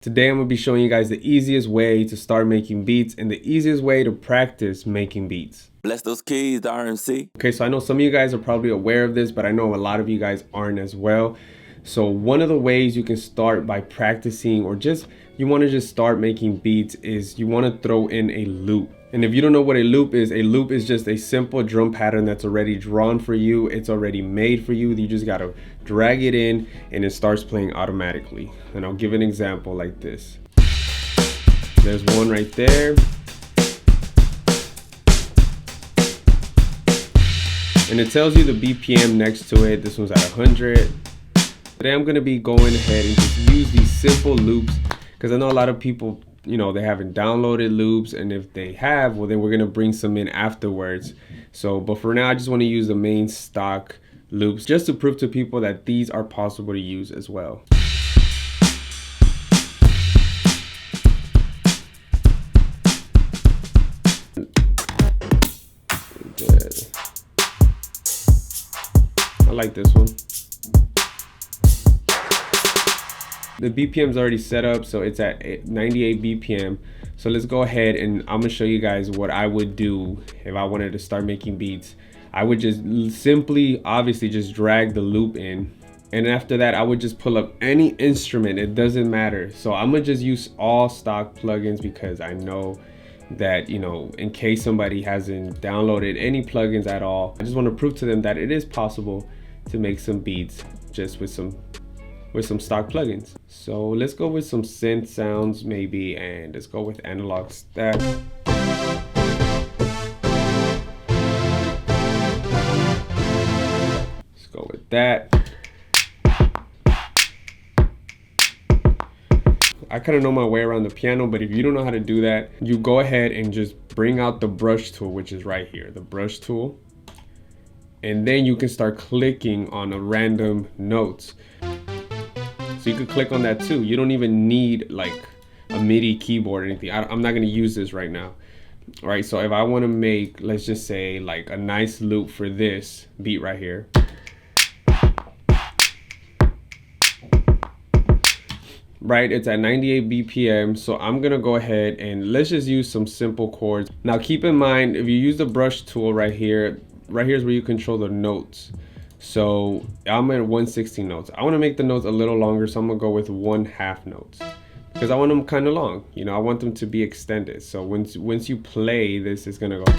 Today I'm going to be showing you guys the easiest way to start making beats and the easiest way to practice making beats. Bless those keys, the RMC. Okay, so I know some of you guys are probably aware of this, but I know a lot of you guys aren't as well. So one of the ways you can start by practicing, or just you want to just start making beats, is you want to throw in a loop. And if you don't know what a loop is just a simple drum pattern that's already drawn for you. It's already made for you. You just got to drag it in and it starts playing automatically. And I'll give an example like this. There's one right there. And it tells you the BPM next to it. This one's at 100. Today I'm going to be going ahead and just use these simple loops, because I know a lot of people, you know, they haven't downloaded loops, and if they have, well, then we're going to bring some in afterwards. So, but for now, I just want to use the main stock loops just to prove to people that these are possible to use as well. Good. I like this one. The BPM is already set up, so it's at 98 BPM. So let's go ahead and I'm gonna show you guys what I would do if I wanted to start making beats. I would just simply, obviously, just drag the loop in. And after that, I would just pull up any instrument. It doesn't matter. So I'm gonna just use all stock plugins, because I know that, you know, in case somebody hasn't downloaded any plugins at all, I just want to prove to them that it is possible to make some beats just with some stock plugins. So let's go with some synth sounds maybe, and let's go with analog stack. Let's go with that. I kind of know my way around the piano, but if you don't know how to do that, you go ahead and just bring out the brush tool, which is right here, the brush tool. And then you can start clicking on a random notes. So you could click on that too. You don't even need like a MIDI keyboard or anything. I'm not gonna use this right now. All right, so if I wanna make, let's just say, like a nice loop for this beat right here. Right, it's at 98 BPM, so I'm gonna go ahead and let's just use some simple chords. Now keep in mind, if you use the brush tool right here is where you control the notes. So I'm at 1/16 notes. I want to make the notes a little longer, so I'm gonna go with 1/2 notes, because I want them kind of long. You know, I want them to be extended. So once you play this, it's gonna go,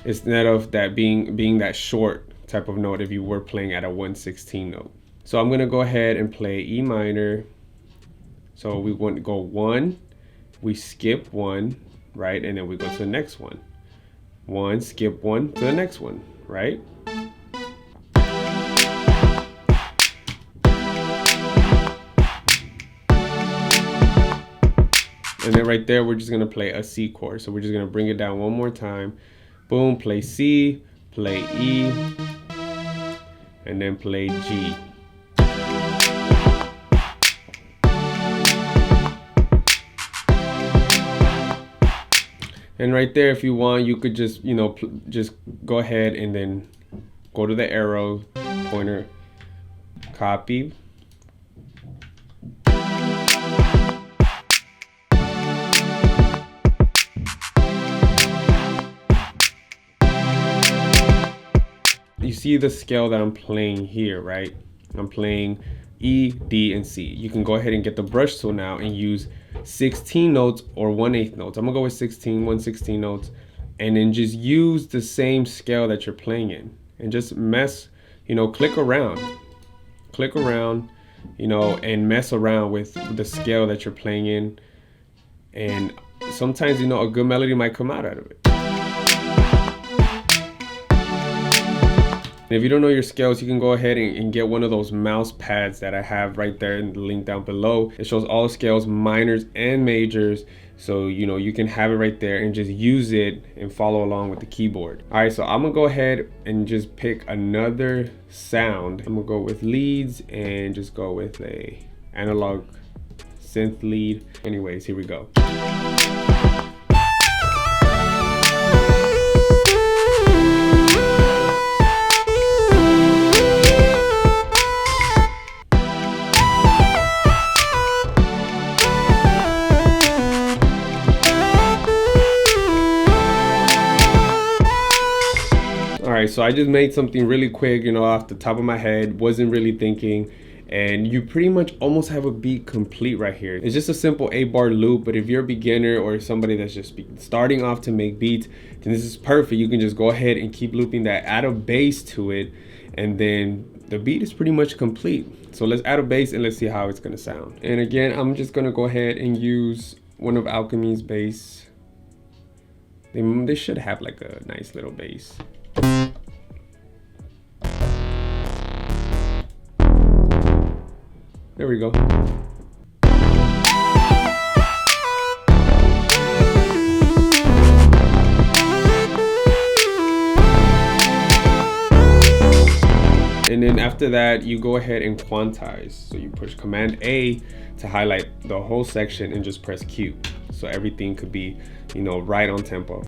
instead of that being that short type of note if you were playing at a 1/16 note. So I'm gonna go ahead and play E minor. So we want to go 1, we skip 1, right, and then we go to the next one. 1, skip 1 to the next one, right? And then right there, we're just gonna play a C chord. So we're just gonna bring it down one more time. Boom, play C, play E, and then play G. And right there, if you want, you could just, you know, just go ahead and then go to the arrow pointer, copy. You see the scale that I'm playing here, right? I'm playing E, D, and C. You can go ahead and get the brush tool now and use 16 notes or 1/8 notes. I'm gonna go with 1/16 notes, and then just use the same scale that you're playing in, and just mess, you know, click around, you know, and mess around with the scale that you're playing in. And sometimes, you know, a good melody might come out of it. And if you don't know your scales, you can go ahead and get one of those mouse pads that I have right there in the link down below. It shows all the scales, minors and majors. So, you know, you can have it right there and just use it and follow along with the keyboard. All right, so I'm gonna go ahead and just pick another sound. I'm gonna go with leads and just go with a analog synth lead. Anyways, here we go. right, so I just made something really quick, you know, off the top of my head, wasn't really thinking, and you pretty much almost have a beat complete right here. It's just a simple 8-bar loop, but if you're a beginner or somebody that's just starting off to make beats, then this is perfect. You can just go ahead and keep looping that, add a bass to it, and then the beat is pretty much complete. So let's add a bass and let's see how it's gonna sound. And again, I'm just gonna go ahead and use one of Alchemy's bass. They should have like a nice little bass. There we go. And then after that, you go ahead and quantize. So you push Command A to highlight the whole section and just press Q. So everything could be, you know, right on tempo.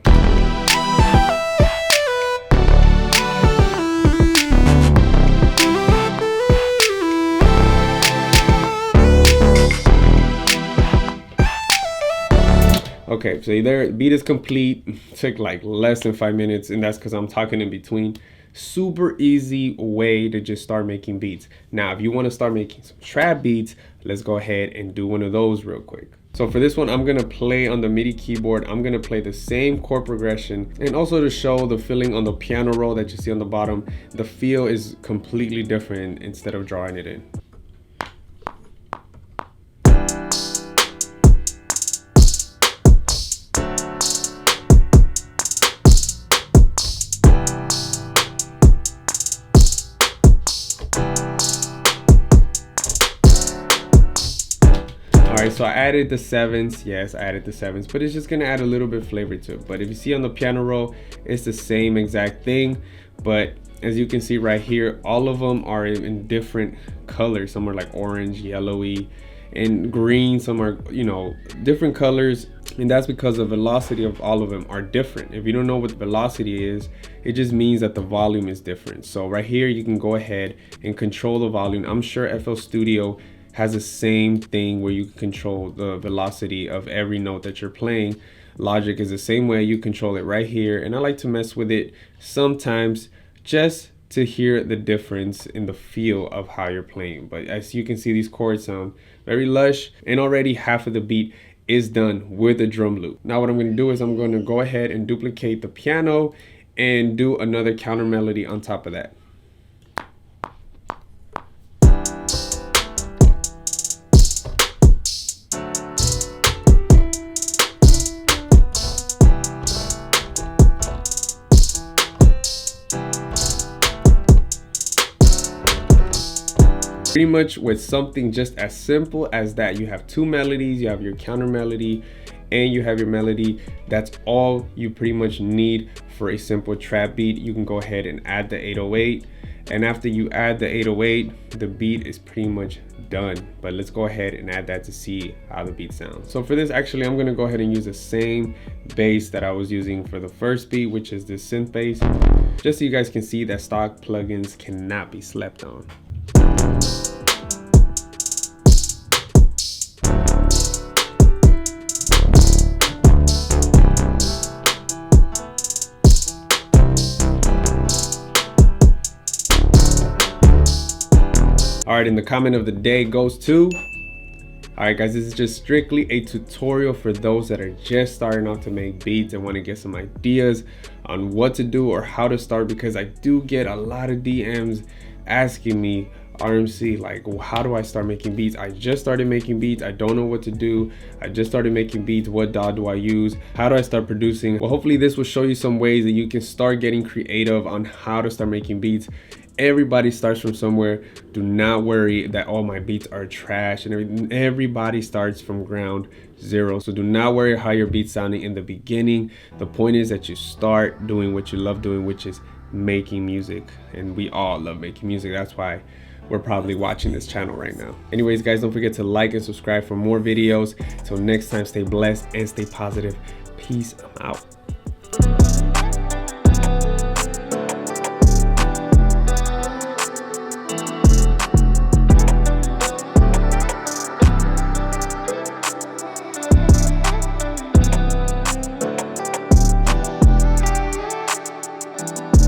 Okay, so there, beat is complete. Took like less than 5 minutes, and that's because I'm talking in between. Super easy way to just start making beats. Now, if you want to start making some trap beats, let's go ahead and do one of those real quick. So for this one, I'm gonna play on the MIDI keyboard. I'm gonna play the same chord progression, and also to show the feeling on the piano roll that you see on the bottom, the feel is completely different instead of drawing it in. Alright, so I added the 7s. Yes, I added the 7s, but it's just gonna add a little bit of flavor to it. But if you see on the piano roll, it's the same exact thing. But as you can see right here, all of them are in different colors. Some are like orange, yellowy, and green. Some are, you know, different colors. And that's because the velocity of all of them are different. If you don't know what the velocity is, it just means that the volume is different. So right here, you can go ahead and control the volume. I'm sure FL Studio has the same thing where you can control the velocity of every note that you're playing. Logic is the same way. You control it right here, and I like to mess with it sometimes just to hear the difference in the feel of how you're playing. But as you can see, these chords sound very lush, and already half of the beat is done with a drum loop. Now what I'm going to do is I'm going to go ahead and duplicate the piano and do another counter melody on top of that. Pretty much with something just as simple as that, you have two melodies, you have your counter melody, and you have your melody. That's all you pretty much need for a simple trap beat. You can go ahead and add the 808, and after you add the 808, the beat is pretty much done. But let's go ahead and add that to see how the beat sounds. So for this, actually, I'm gonna go ahead and use the same bass that I was using for the first beat, which is this synth bass, just so you guys can see that stock plugins cannot be slept on. All right, and the comment of the day goes to, all right guys, this is just strictly a tutorial for those that are just starting off to make beats and want to get some ideas on what to do or how to start, because I do get a lot of DMs asking me, RMC, like, how do I start making beats? I just started making beats. I don't know what to do. I just started making beats. What DAW do I use? How do I start producing? Well, hopefully this will show you some ways that you can start getting creative on how to start making beats. Everybody starts from somewhere. Do not worry that all my beats are trash and everything. Everybody starts from ground zero. So do not worry how your beats sounding in the beginning. The point is that you start doing what you love doing, which is making music. And we all love making music. That's why we're probably watching this channel right now. Anyways, guys, don't forget to like and subscribe for more videos. Till next time, stay blessed and stay positive. Peace. I'm out.